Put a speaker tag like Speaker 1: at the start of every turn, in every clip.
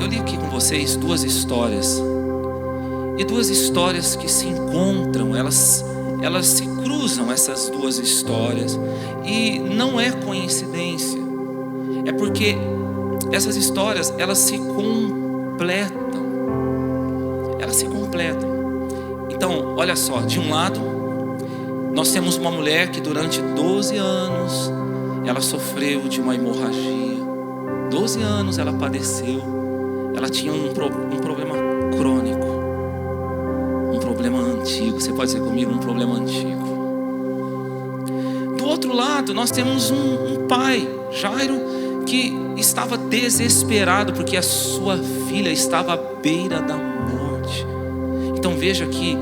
Speaker 1: Eu li aqui com vocês duas histórias. E duas histórias que se encontram, elas se cruzam, essas duas histórias. E não é coincidência. É porque essas histórias, elas se completam. Elas se completam. Então, olha só, de um lado, nós temos uma mulher que durante 12 anos, ela sofreu de uma hemorragia. 12 anos ela padeceu. Ela tinha um problema crônico. Um problema antigo. Você pode dizer comigo, um problema antigo. Do outro lado, nós temos um pai, Jairo, que estava desesperado porque a sua filha estava à beira da morte. Então veja que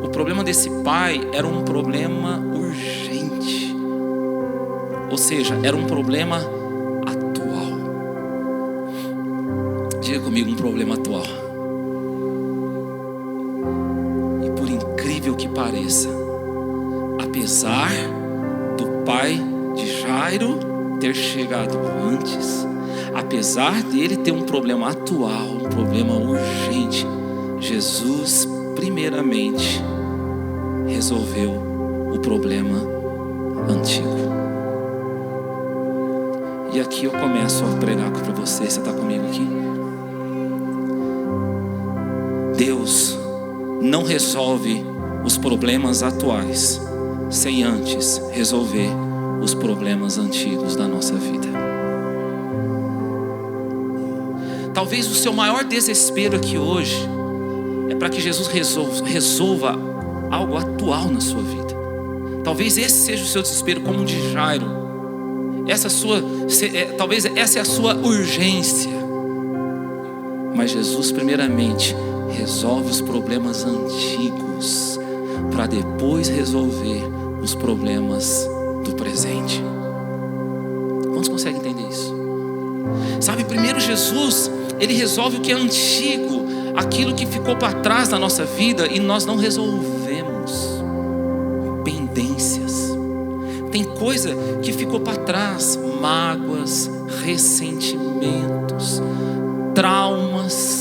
Speaker 1: o problema desse pai era um problema urgente. Ou seja, era um problema atual. Diga comigo, um problema atual. E por incrível que pareça, apesar do pai de Jairo ter chegado antes, apesar dele ter um problema atual, um problema urgente, Jesus primeiramente resolveu o problema antigo. E aqui eu começo a pregar para você. Você está comigo aqui? Deus não resolve os problemas atuais sem antes resolver os problemas antigos da nossa vida. Talvez o seu maior desespero aqui hoje é para que Jesus resolva algo atual na sua vida. Talvez esse seja o seu desespero, como o de Jairo. Talvez essa é a sua urgência. Mas Jesus primeiramente resolve os problemas antigos para depois resolver os problemas do presente. Quantos conseguem entender isso? Sabe, primeiro Jesus, ele resolve o que é antigo, aquilo que ficou para trás da nossa vida e nós não resolvemos. Pendências. Tem coisa que ficou para trás, mágoas, ressentimentos, traumas,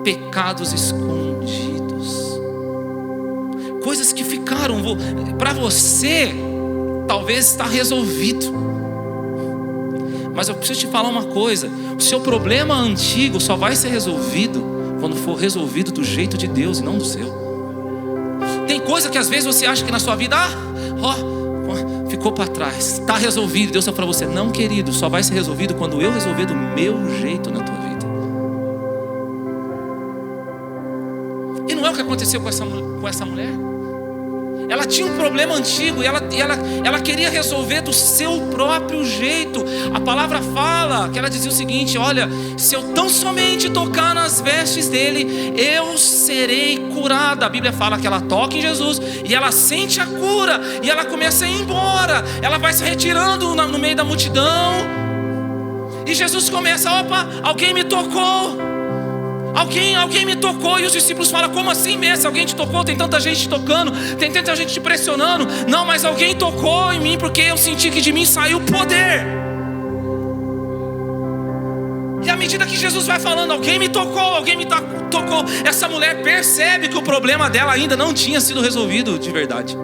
Speaker 1: pecados escondidos, coisas que ficaram para você, talvez está resolvido, mas eu preciso te falar uma coisa: o seu problema antigo só vai ser resolvido quando for resolvido do jeito de Deus e não do seu. Tem coisa que às vezes você acha que na sua vida ficou para trás, está resolvido. Deus fala para você: não, querido, só vai ser resolvido quando eu resolver do meu jeito na tua vida. E não é o que aconteceu com essa mulher. Ela tinha um problema antigo e ela queria resolver do seu próprio jeito. A palavra fala que ela dizia o seguinte: olha, se eu tão somente tocar nas vestes dele, eu serei curada. A Bíblia fala que ela toca em Jesus e ela sente a cura, e ela começa a ir embora. Ela vai se retirando no meio da multidão, e Jesus começa: opa, alguém me tocou. Alguém me tocou. E os discípulos falam: como assim, mestre? Alguém te tocou? Tem tanta gente te tocando, tem tanta gente te pressionando. Não, mas alguém tocou em mim, porque eu senti que de mim saiu poder. E à medida que Jesus vai falando: alguém me tocou, tocou, essa mulher percebe que o problema dela ainda não tinha sido resolvido de verdade.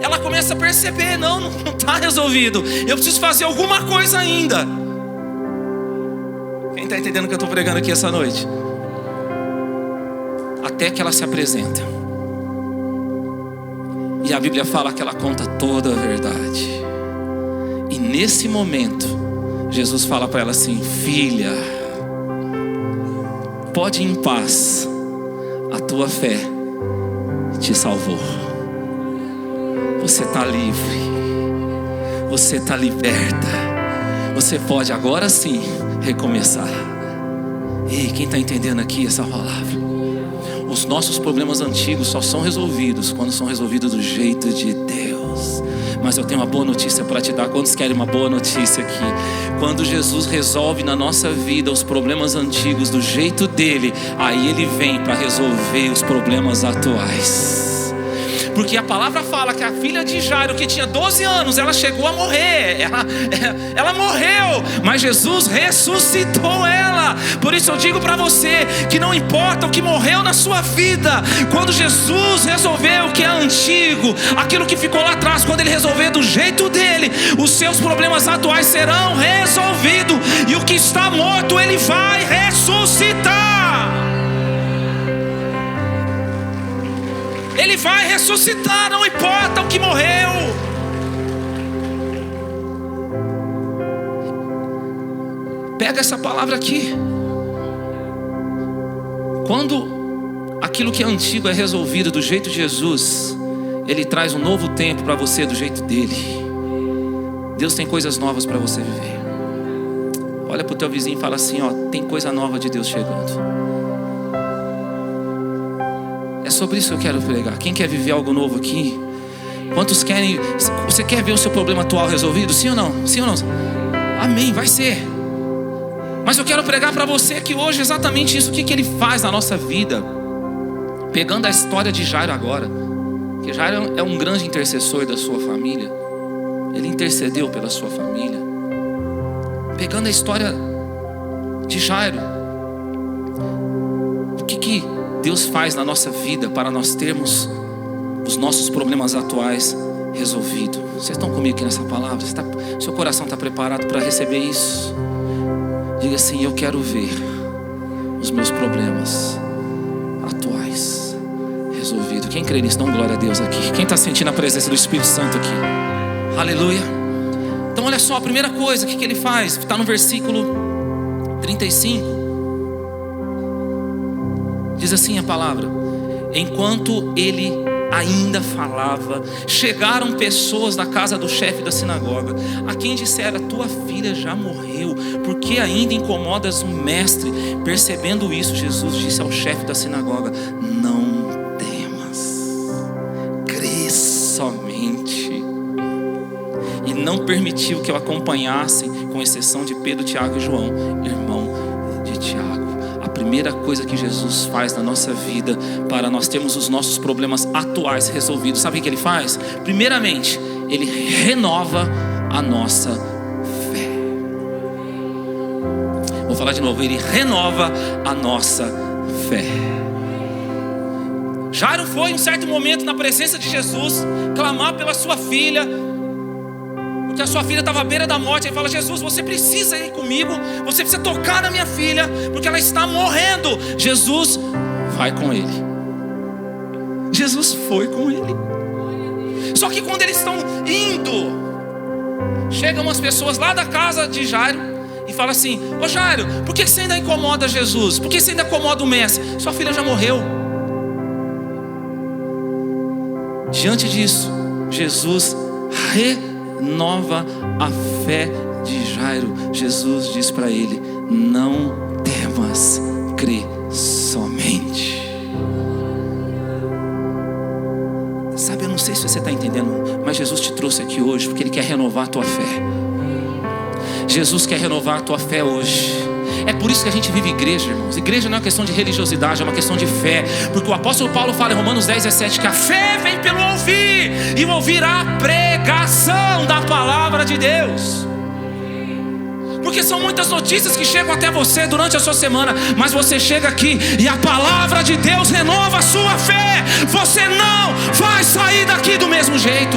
Speaker 1: Ela começa a perceber: não está resolvido, eu preciso fazer alguma coisa ainda. Quem está entendendo o que eu estou pregando aqui essa noite? Até que ela se apresenta, e a Bíblia fala que ela conta toda a verdade. E nesse momento Jesus fala para ela assim: filha, pode ir em paz, a tua fé te salvou. Você está livre, você está liberta, você pode agora sim recomeçar. Ei, quem está entendendo aqui essa palavra? Os nossos problemas antigos só são resolvidos quando são resolvidos do jeito de Deus. Mas eu tenho uma boa notícia para te dar. Quantos querem uma boa notícia aqui? Quando Jesus resolve na nossa vida os problemas antigos do jeito dele, aí ele vem para resolver os problemas atuais. Porque a palavra fala que a filha de Jairo, que tinha 12 anos, ela chegou a morrer. Ela morreu, mas Jesus ressuscitou ela. vida. Por isso eu digo para você que não importa o que morreu na sua vida, quando Jesus resolver o que é antigo, aquilo que ficou lá atrás, quando Ele resolver do jeito dele, os seus problemas atuais serão resolvidos, e o que está morto Ele vai ressuscitar. Ele vai ressuscitar, não importa o que morreu. Pega essa palavra aqui. Quando aquilo que é antigo é resolvido do jeito de Jesus, Ele traz um novo tempo para você do jeito dele. Deus tem coisas novas para você viver. Olha para o teu vizinho e fala assim, ó, tem coisa nova de Deus chegando. É sobre isso que eu quero pregar. Quem quer viver algo novo aqui? Quantos querem? Você quer ver o seu problema atual resolvido? Sim ou não? Sim ou não? Amém, vai ser. Mas eu quero pregar para você que hoje exatamente isso. O que Ele faz na nossa vida? Pegando a história de Jairo agora, que Jairo é um grande intercessor da sua família. Ele intercedeu pela sua família. Pegando a história de Jairo, o que Deus faz na nossa vida para nós termos os nossos problemas atuais resolvidos? Vocês estão comigo aqui nessa palavra? Seu coração está preparado para receber isso? Diga assim, eu quero ver os meus problemas atuais resolvidos. Quem crê nisso? Dá uma glória a Deus aqui. Quem está sentindo a presença do Espírito Santo aqui? Aleluia. Então olha só, a primeira coisa, o que Ele faz? Está no versículo 35. Diz assim a palavra: enquanto ele ainda falava, chegaram pessoas da casa do chefe da sinagoga, a quem disseram, tua filha já morreu, por que ainda incomodas o mestre? Percebendo isso, Jesus disse ao chefe da sinagoga, não temas, crê somente. E não permitiu que eu acompanhasse, com exceção de Pedro, Tiago e João, irmão de Tiago. A primeira coisa que Jesus faz na nossa vida, para nós termos os nossos problemas atuais resolvidos, sabe o que Ele faz? Primeiramente, Ele renova a nossa fé. Vou falar de novo, Ele renova a nossa fé. Jairo foi em um certo momento na presença de Jesus, clamar pela sua filha, porque a sua filha estava à beira da morte. Ele fala, Jesus, você precisa ir comigo, você precisa tocar na minha filha, porque ela está morrendo. Jesus vai com ele. Jesus foi com ele. Só que quando eles estão indo, chegam umas pessoas lá da casa de Jairo e falam assim, ô Jairo, por que você ainda incomoda Jesus? Por que você ainda incomoda o mestre? Sua filha já morreu. Diante disso, Jesus renova a fé de Jairo. Jesus diz para ele, não temas, crê somente. Sabe, eu não sei se você está entendendo, mas Jesus te trouxe aqui hoje porque Ele quer renovar a tua fé. Jesus quer renovar a tua fé hoje. É por isso que a gente vive igreja, irmãos. Igreja não é uma questão de religiosidade, é uma questão de fé. Porque o apóstolo Paulo fala em Romanos 10:17 que a fé vem pelo ouvir, e ouvir a pregação da palavra de Deus. Porque são muitas notícias que chegam até você durante a sua semana, mas você chega aqui e a palavra de Deus renova a sua fé. Você não vai sair daqui do mesmo jeito.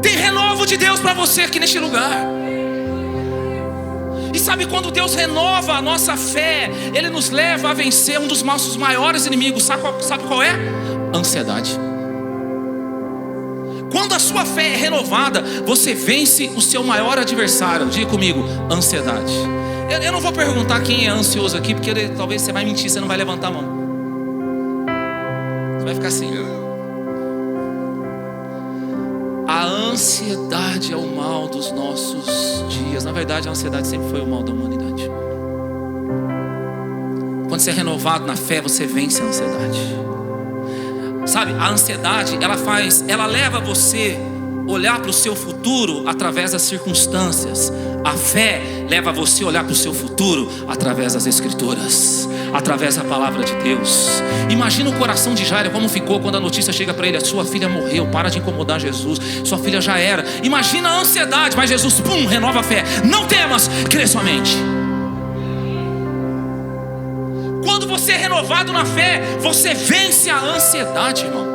Speaker 1: Tem renovo de Deus para você aqui neste lugar. E sabe, quando Deus renova a nossa fé, Ele nos leva a vencer um dos nossos maiores inimigos. Sabe qual é? Ansiedade. Quando a sua fé é renovada, você vence o seu maior adversário. Diga comigo, ansiedade. Eu não vou perguntar quem é ansioso aqui, porque talvez você vai mentir, você não vai levantar a mão. Você vai ficar assim. A ansiedade é o mal dos nossos dias. Na verdade, a ansiedade sempre foi o mal da humanidade. Quando você é renovado na fé, você vence a ansiedade. Sabe, a ansiedade, ela leva você a olhar para o seu futuro através das circunstâncias. A fé leva você a olhar para o seu futuro através das Escrituras, através da palavra de Deus. Imagina o coração de Jairo como ficou quando a notícia chega para ele, a sua filha morreu, para de incomodar Jesus, sua filha já era. Imagina a ansiedade, mas Jesus, pum, renova a fé. Não temas, crê somente. você é renovado na fé, você vence a ansiedade, irmão.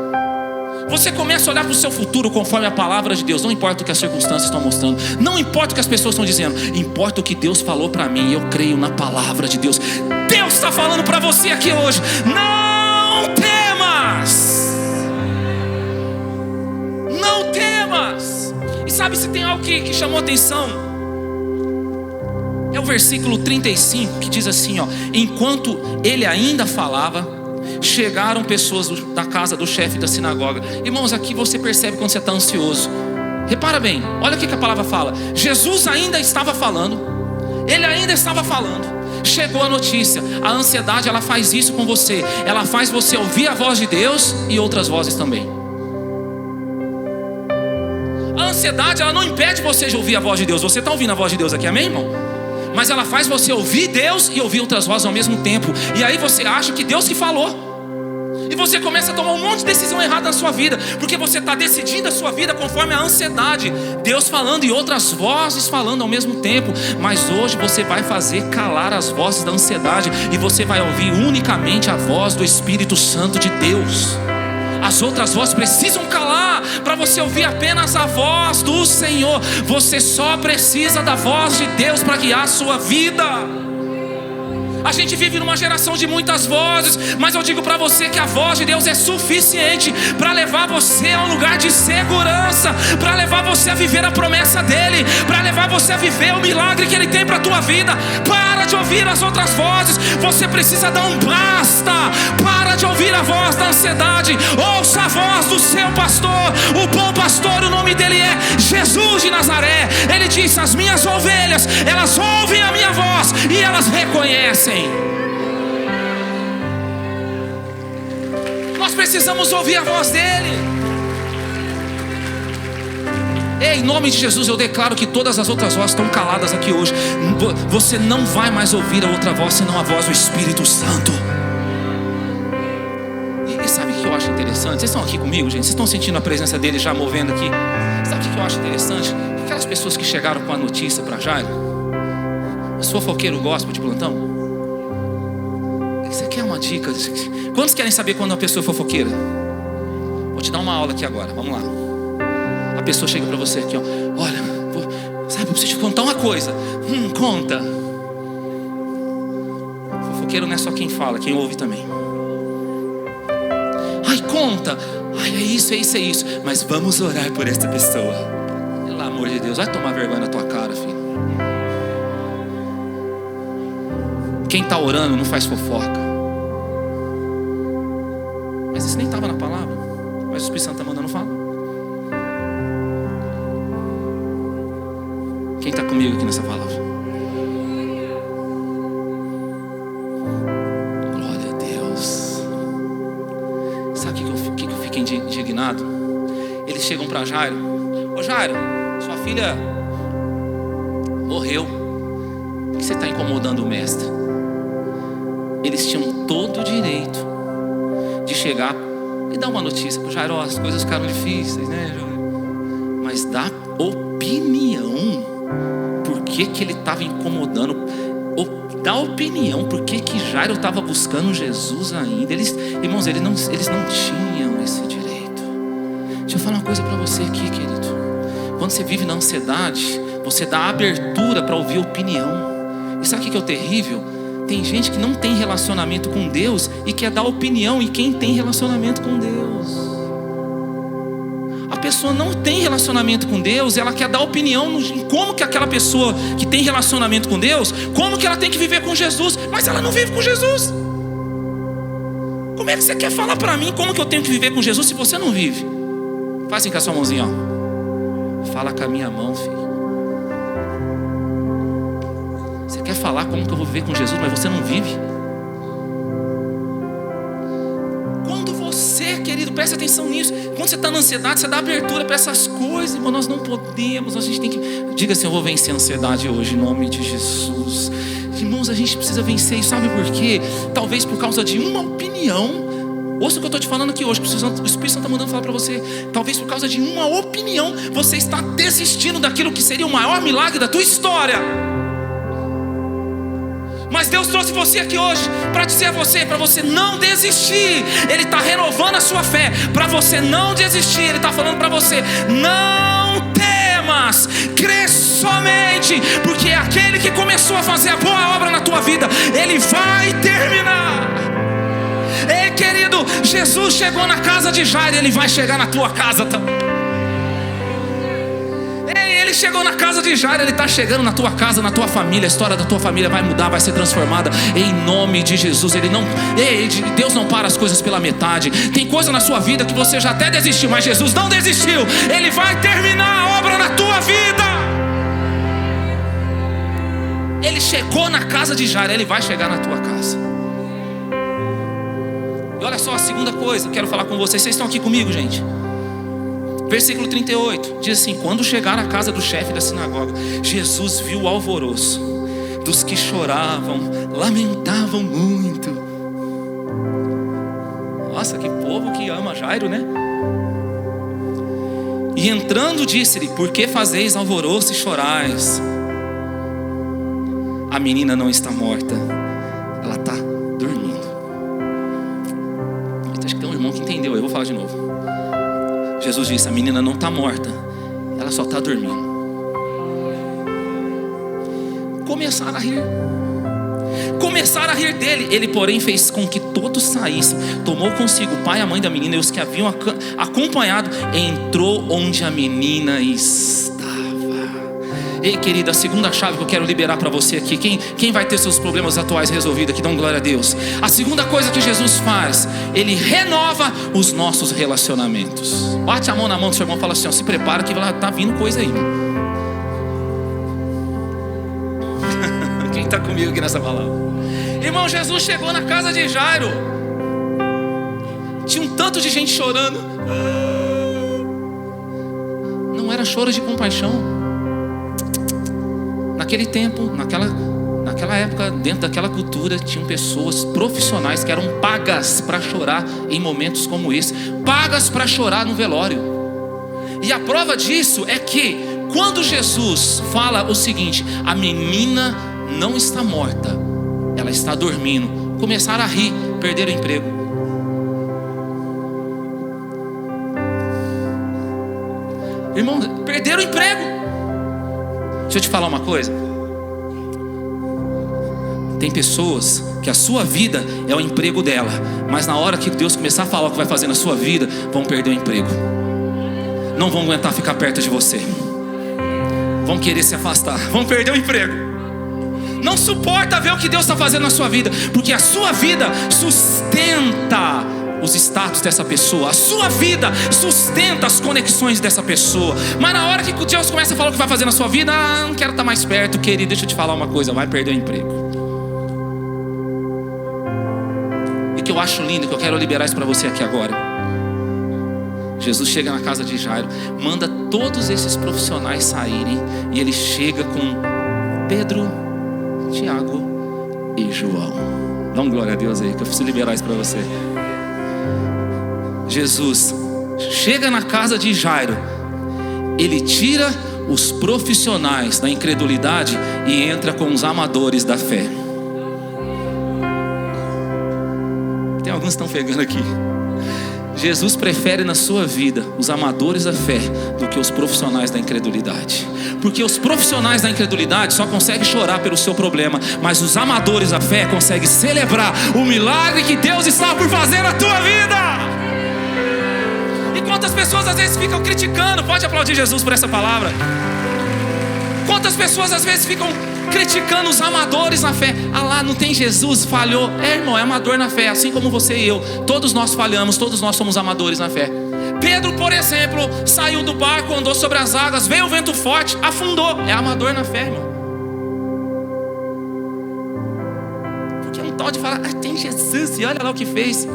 Speaker 1: Você começa a olhar para o seu futuro conforme a palavra de Deus. Não importa o que as circunstâncias estão mostrando, não importa o que as pessoas estão dizendo, importa o que Deus falou para mim. Eu creio na palavra de Deus. Deus está falando para você aqui hoje: não temas, não temas. E sabe, se tem algo que chamou atenção, é o versículo 35, que diz assim, ó: enquanto ele ainda falava, chegaram pessoas da casa do chefe da sinagoga. Irmãos, aqui você percebe quando você está ansioso. Repara bem, olha o que a palavra fala. Jesus ainda estava falando, ele ainda estava falando. Chegou a notícia. A ansiedade, ela faz isso com você. Ela faz você ouvir a voz de Deus e outras vozes também. A ansiedade, ela não impede você de ouvir a voz de Deus. Você está ouvindo a voz de Deus aqui, amém, irmão? Mas ela faz você ouvir Deus e ouvir outras vozes ao mesmo tempo. E aí você acha que Deus que falou. E você começa a tomar um monte de decisão errada na sua vida, porque você está decidindo a sua vida conforme a ansiedade. Deus falando e outras vozes falando ao mesmo tempo. Mas hoje você vai fazer calar as vozes da ansiedade, e você vai ouvir unicamente a voz do Espírito Santo de Deus. As outras vozes precisam calar para você ouvir apenas a voz do Senhor. Você só precisa da voz de Deus para guiar a sua vida. A gente vive numa geração de muitas vozes, mas eu digo para você que a voz de Deus é suficiente para levar você a um lugar de segurança, para levar você a viver a promessa dele, para levar você a viver o milagre que ele tem para a tua vida. Para de ouvir as outras vozes. Você precisa dar um basta. Para de ouvir a voz da ansiedade. Ouça a voz do seu pastor, o bom pastor. O nome dele é Jesus de Nazaré. Ele diz: as minhas ovelhas, elas ouvem a minha voz e elas reconhecem. Nós precisamos ouvir a voz dele. Em nome de Jesus, eu declaro que todas as outras vozes estão caladas aqui hoje. Você não vai mais ouvir a outra voz senão a voz do Espírito Santo. E sabe o que eu acho interessante? Vocês estão aqui comigo, gente? Vocês estão sentindo a presença dele já movendo aqui? Sabe o que eu acho interessante? Aquelas pessoas que chegaram com a notícia para Jairo, os fofoqueiros gospel de plantão. Você quer uma dica? Quantos querem saber quando uma pessoa é fofoqueira? Vou te dar uma aula aqui agora, vamos lá. A pessoa chega pra você aqui, ó: olha, sabe, eu preciso te contar uma coisa. Conta. Fofoqueiro não é só quem fala, quem ouve também. Ai, conta. Ai, é isso. Mas vamos orar por essa pessoa. Pelo amor de Deus, vai tomar vergonha na tua cara, filho. Quem está orando não faz fofoca. Mas isso nem estava na palavra. Mas o Espírito Santo está mandando falar. Quem está comigo aqui nessa palavra? Glória a Deus. Sabe o que eu fico indignado? Eles chegam para Jairo: ô Jairo, sua filha morreu. Por que você está incomodando o mestre? Eles tinham todo o direito de chegar e dar uma notícia para o Jairo: as coisas ficaram difíceis, né, Jairo? Mas dar opinião por que ele estava incomodando, dar opinião por que Jairo estava buscando Jesus ainda. Irmãos, eles não tinham esse direito. Deixa eu falar uma coisa para você aqui, querido. Quando você vive na ansiedade, você dá abertura para ouvir opinião. E sabe o que é o terrível? Tem gente que não tem relacionamento com Deus e quer dar opinião em quem tem relacionamento com Deus. A pessoa não tem relacionamento com Deus, ela quer dar opinião em como que aquela pessoa que tem relacionamento com Deus, como que ela tem que viver com Jesus, mas ela não vive com Jesus. Como é que você quer falar para mim como que eu tenho que viver com Jesus se você não vive? Faz assim com a sua mãozinha, ó. Fala com a minha mão, filho. Você quer falar como que eu vou viver com Jesus, mas você não vive? Quando você, querido, preste atenção nisso. Quando você está na ansiedade, você dá abertura para essas coisas. Irmão, nós não podemos, a gente tem que... Diga assim: eu vou vencer a ansiedade hoje, em nome de Jesus. Irmãos, a gente precisa vencer. E sabe por quê? Talvez por causa de uma opinião. Ouça o que eu estou te falando aqui hoje. O Espírito Santo está mandando falar para você. Talvez por causa de uma opinião, você está desistindo daquilo que seria o maior milagre da tua história. Mas Deus trouxe você aqui hoje para dizer a você, para você não desistir. Ele está renovando a sua fé para você não desistir. Ele está falando para você: não temas, crê somente, porque aquele que começou a fazer a boa obra na tua vida, Ele vai terminar. Ei, querido, Jesus chegou na casa de Jairo, Ele vai chegar na tua casa também. Ele chegou na casa de Jairo, Ele está chegando na tua casa, na tua família. A história da tua família vai mudar, vai ser transformada em nome de Jesus. Deus não para as coisas pela metade. Tem coisa na sua vida que você já até desistiu, mas Jesus não desistiu. Ele vai terminar a obra na tua vida. Ele chegou na casa de Jairo, Ele vai chegar na tua casa. E olha só a segunda coisa, quero falar com vocês. Vocês estão aqui comigo, gente? Versículo 38, diz assim: quando chegaram à casa do chefe da sinagoga, Jesus viu o alvoroço dos que choravam, lamentavam muito. Nossa, que povo que ama Jairo, né? E entrando disse-lhe: por que fazeis alvoroço e chorais? A menina não está morta, ela está dormindo. Acho que tem um irmão que entendeu, eu vou falar de novo. Jesus disse: a menina não está morta, ela só está dormindo. Começaram a rir dele. Ele, porém, fez com que todos saíssem. Tomou consigo o pai e a mãe da menina e os que haviam acompanhado. Entrou onde a menina estava. Ei, querida, a segunda chave que eu quero liberar para você aqui. Quem vai ter seus problemas atuais resolvidos aqui? Dão glória a Deus. A segunda coisa que Jesus faz: Ele renova os nossos relacionamentos. Bate a mão na mão do seu irmão e fala assim: ó, se prepara que está vindo coisa aí. Quem está comigo aqui nessa palavra? Irmão, Jesus chegou na casa de Jairo. Tinha um tanto de gente chorando. Não era choro de compaixão. Naquele tempo, naquela época, dentro daquela cultura, tinham pessoas profissionais que eram pagas para chorar em momentos como esse, pagas para chorar no velório. E a prova disso é que quando Jesus fala o seguinte: a menina não está morta, ela está dormindo, começaram a rir, perderam o emprego. Irmão, perderam o emprego. Deixa eu te falar uma coisa. Tem pessoas que a sua vida é o emprego dela, mas na hora que Deus começar a falar o que vai fazer na sua vida, vão perder o emprego. Não vão aguentar ficar perto de você. Vão querer se afastar. Vão perder o emprego. Não suporta ver o que Deus está fazendo na sua vida, porque a sua vida sustenta os status dessa pessoa. A sua vida sustenta as conexões dessa pessoa. Mas na hora que Deus começa a falar o que vai fazer na sua vida, não quero estar mais perto, querido. Deixa eu te falar uma coisa: vai perder o emprego. E que eu acho lindo, que eu quero liberar isso para você aqui agora. Jesus chega na casa de Jairo, manda todos esses profissionais saírem, e Ele chega com Pedro, Tiago e João. Dá um glória a Deus aí, que eu preciso liberar isso para você. Jesus chega na casa de Jairo, Ele tira os profissionais da incredulidade e entra com os amadores da fé. Tem alguns que estão pegando aqui. Jesus prefere na sua vida os amadores da fé do que os profissionais da incredulidade. Porque os profissionais da incredulidade só conseguem chorar pelo seu problema, mas os amadores da fé conseguem celebrar o milagre que Deus está por fazer na tua vida. Quantas pessoas às vezes ficam criticando? Pode aplaudir Jesus por essa palavra. Quantas pessoas às vezes ficam criticando os amadores na fé? Ah lá, não tem Jesus, falhou. Irmão, é amador na fé, assim como você e eu. Todos nós falhamos, todos nós somos amadores na fé. Pedro, por exemplo, saiu do barco, andou sobre as águas, veio o vento forte, afundou. É amador na fé, irmão. Porque é um tal de falar: tem Jesus e olha lá o que fez.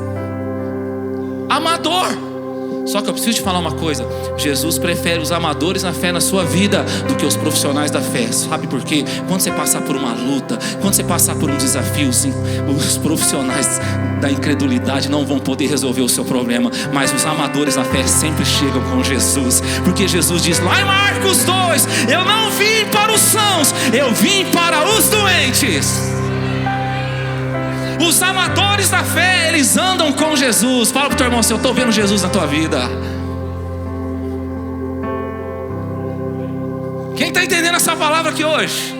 Speaker 1: Amador. Só que eu preciso te falar uma coisa: Jesus prefere os amadores na fé na sua vida do que os profissionais da fé. Sabe por quê? Quando você passar por uma luta, quando você passar por um desafio, sim, os profissionais da incredulidade não vão poder resolver o seu problema, mas os amadores da fé sempre chegam com Jesus. Porque Jesus diz lá em Marcos 2: eu não vim para os sãos, eu vim para os doentes. os amadores da fé, eles andam com Jesus. Fala pro teu irmão assim: eu estou vendo Jesus na tua vida. Quem está entendendo essa palavra aqui hoje?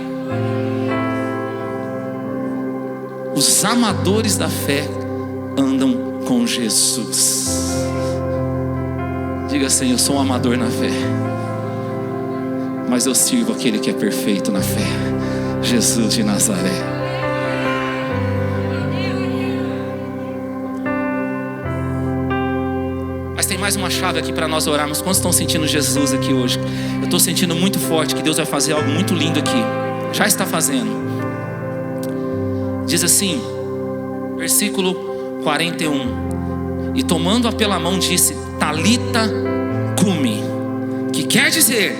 Speaker 1: Os amadores da fé andam com Jesus. Diga assim: eu sou um amador na fé, mas eu sirvo aquele que é perfeito na fé, Jesus de Nazaré. Mas tem mais uma chave aqui para nós orarmos. Quantos estão sentindo Jesus aqui hoje? Eu estou sentindo muito forte que Deus vai fazer algo muito lindo aqui. Já está fazendo. Diz assim, versículo 41: e tomando-a pela mão disse: Talita cumi, que quer dizer: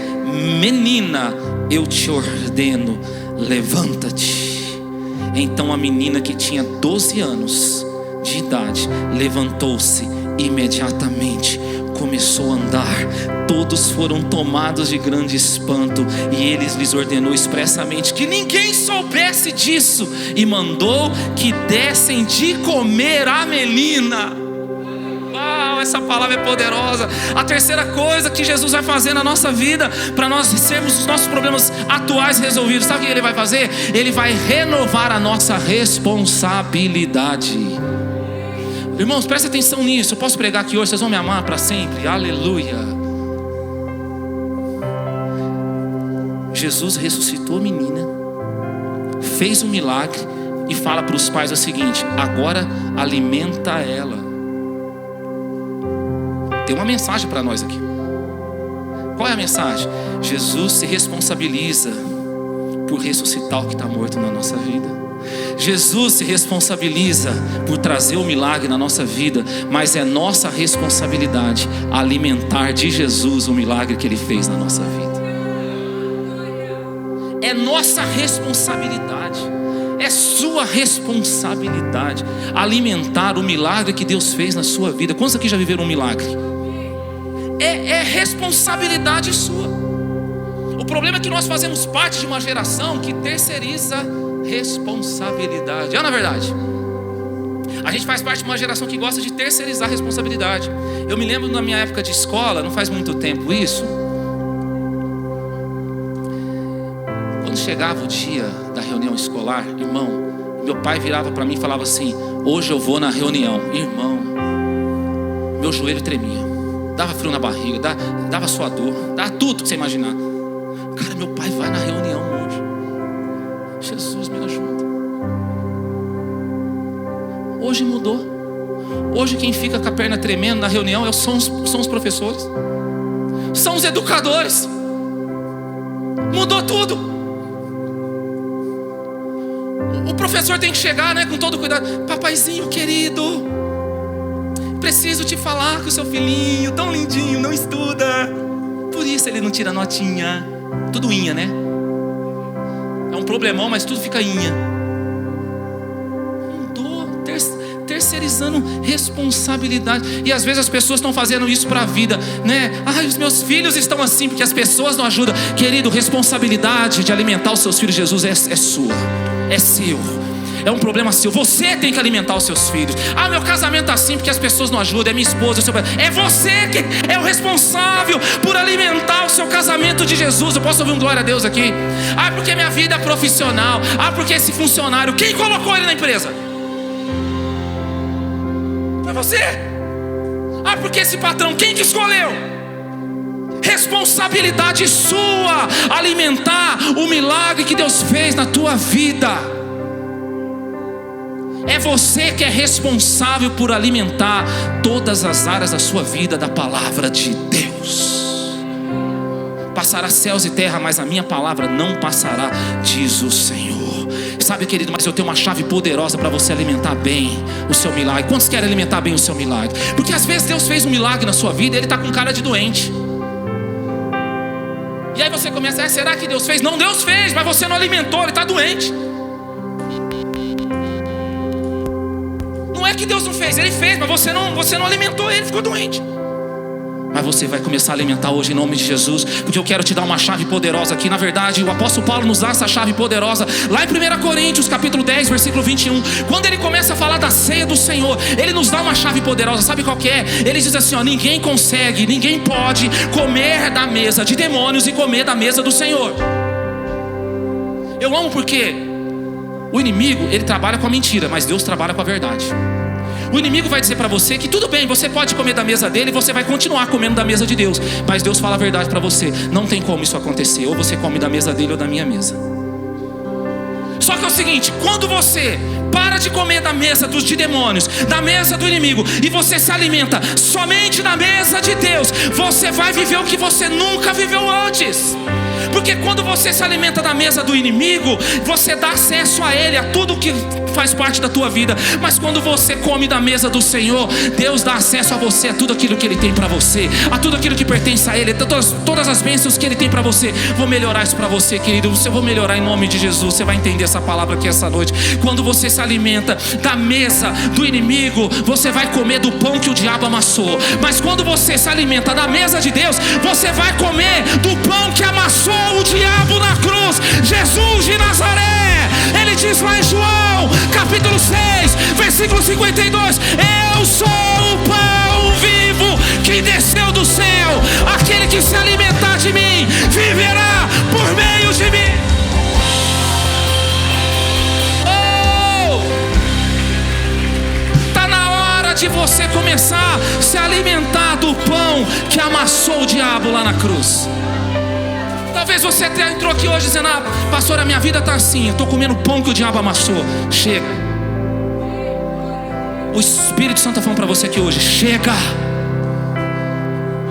Speaker 1: menina, eu te ordeno, levanta-te. Então a menina, que tinha 12 anos de idade, levantou-se imediatamente, começou a andar. Todos foram tomados de grande espanto, e ele lhes ordenou expressamente que ninguém soubesse disso, e mandou que dessem de comer à menina. Uau, essa palavra é poderosa. A terceira coisa que Jesus vai fazer na nossa vida, para nós termos os nossos problemas atuais resolvidos, sabe o que ele vai fazer? Ele vai renovar a nossa responsabilidade. Irmãos, presta atenção nisso. Eu posso pregar aqui hoje, vocês vão me amar para sempre. Aleluia. Jesus ressuscitou a menina, fez um milagre e fala para os pais o seguinte: agora alimenta ela. Tem uma mensagem para nós aqui. Qual é a mensagem? Jesus se responsabiliza por ressuscitar o que está morto na nossa vida. Jesus se responsabiliza por trazer o milagre na nossa vida, mas é nossa responsabilidade alimentar de Jesus o milagre que Ele fez na nossa vida. É nossa responsabilidade, é sua responsabilidade alimentar o milagre que Deus fez na sua vida. Quantos aqui já viveram um milagre? É responsabilidade sua. O problema é que nós fazemos parte de uma geração que terceiriza responsabilidade. É na verdade. A gente faz parte de uma geração que gosta de terceirizar responsabilidade. Eu me lembro na minha época de escola, não faz muito tempo isso. Quando chegava o dia da reunião escolar, irmão, meu pai virava para mim e falava assim: hoje eu vou na reunião. Irmão, meu joelho tremia, dava frio na barriga, dava suador, dava tudo que você imaginar. Cara, meu pai vai na reunião hoje. Jesus me ajuda. Hoje mudou. Hoje quem fica com a perna tremendo na reunião são os professores, são os educadores. Mudou tudo. O professor tem que chegar, né, com todo cuidado: papaizinho querido, preciso te falar que o seu filhinho tão lindinho não estuda, por isso ele não tira notinha. Tudo inha, né? É um problemão, mas tudo fica inha. Mudou, terceirizando responsabilidade. E às vezes as pessoas estão fazendo isso para a vida, né? Ai, os meus filhos estão assim porque as pessoas não ajudam. Querido, responsabilidade de alimentar os seus filhos, Jesus, é sua, é seu. É um problema seu. Você tem que alimentar os seus filhos. Ah, meu casamento está assim porque as pessoas não ajudam. É minha esposa, é seu pai. É você que é o responsável por alimentar o seu casamento de Jesus. Eu posso ouvir um glória a Deus aqui? Ah, porque minha vida é profissional. Ah, porque esse funcionário, quem colocou ele na empresa? É você. Ah, porque esse patrão, quem que escolheu? Responsabilidade sua alimentar o milagre que Deus fez na tua vida. É você que é responsável por alimentar todas as áreas da sua vida da palavra de Deus. Passará céus e terra, mas a minha palavra não passará, diz o Senhor. Sabe, querido, mas eu tenho uma chave poderosa para você alimentar bem o seu milagre. Quantos querem alimentar bem o seu milagre? Porque às vezes Deus fez um milagre na sua vida e Ele está com cara de doente. E aí você começa: será que Deus fez? Não, Deus fez, mas você não alimentou, Ele está doente. Não é que Deus não fez, Ele fez, mas você não alimentou ele, ficou doente. Mas você vai começar a alimentar hoje em nome de Jesus, porque eu quero te dar uma chave poderosa aqui. Na verdade, o apóstolo Paulo nos dá essa chave poderosa lá em 1 Coríntios capítulo 10, versículo 21. Quando ele começa a falar da ceia do Senhor, ele nos dá uma chave poderosa. Sabe qual que é? Ele diz assim, ó: ninguém consegue, ninguém pode comer da mesa de demônios e comer da mesa do Senhor. Eu amo porque o inimigo, ele trabalha com a mentira, mas Deus trabalha com a verdade. O inimigo vai dizer para você que tudo bem, você pode comer da mesa dele e você vai continuar comendo da mesa de Deus. Mas Deus fala a verdade para você: não tem como isso acontecer. Ou você come da mesa dele ou da minha mesa. Só que é o seguinte: quando você para de comer da mesa de demônios, da mesa do inimigo, e você se alimenta somente da mesa de Deus, você vai viver o que você nunca viveu antes. Porque quando você se alimenta da mesa do inimigo, você dá acesso a ele, a tudo que faz parte da tua vida. Mas quando você come da mesa do Senhor, Deus dá acesso a você, a tudo aquilo que Ele tem para você, a tudo aquilo que pertence a Ele, todas as bênçãos que Ele tem para você. Vou melhorar isso para você, querido. Você vai melhorar em nome de Jesus. Você vai entender essa palavra aqui essa noite. Quando você se alimenta da mesa do inimigo, você vai comer do pão que o diabo amassou. Mas quando você se alimenta da mesa de Deus, você vai comer do pão que amassou o diabo na cruz, Jesus de Nazaré. Ele diz lá em João capítulo 6, versículo 52: eu sou o pão vivo que desceu do céu. Aquele que se alimentar de mim viverá por meio de mim. Está na hora de você começar a se alimentar do pão que amassou o diabo lá na cruz. Talvez você até entrou aqui hoje dizendo: ah, pastor, a minha vida está assim, eu estou comendo pão que o diabo amassou. Chega. O Espírito Santo está falando para você aqui hoje: chega.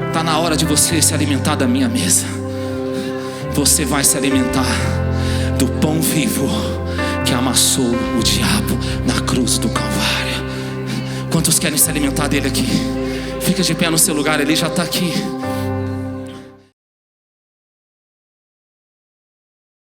Speaker 1: Está na hora de você se alimentar da minha mesa. Você vai se alimentar do pão vivo que amassou o diabo na cruz do Calvário. Quantos querem se alimentar dele aqui? Fica de pé no seu lugar, ele já está aqui.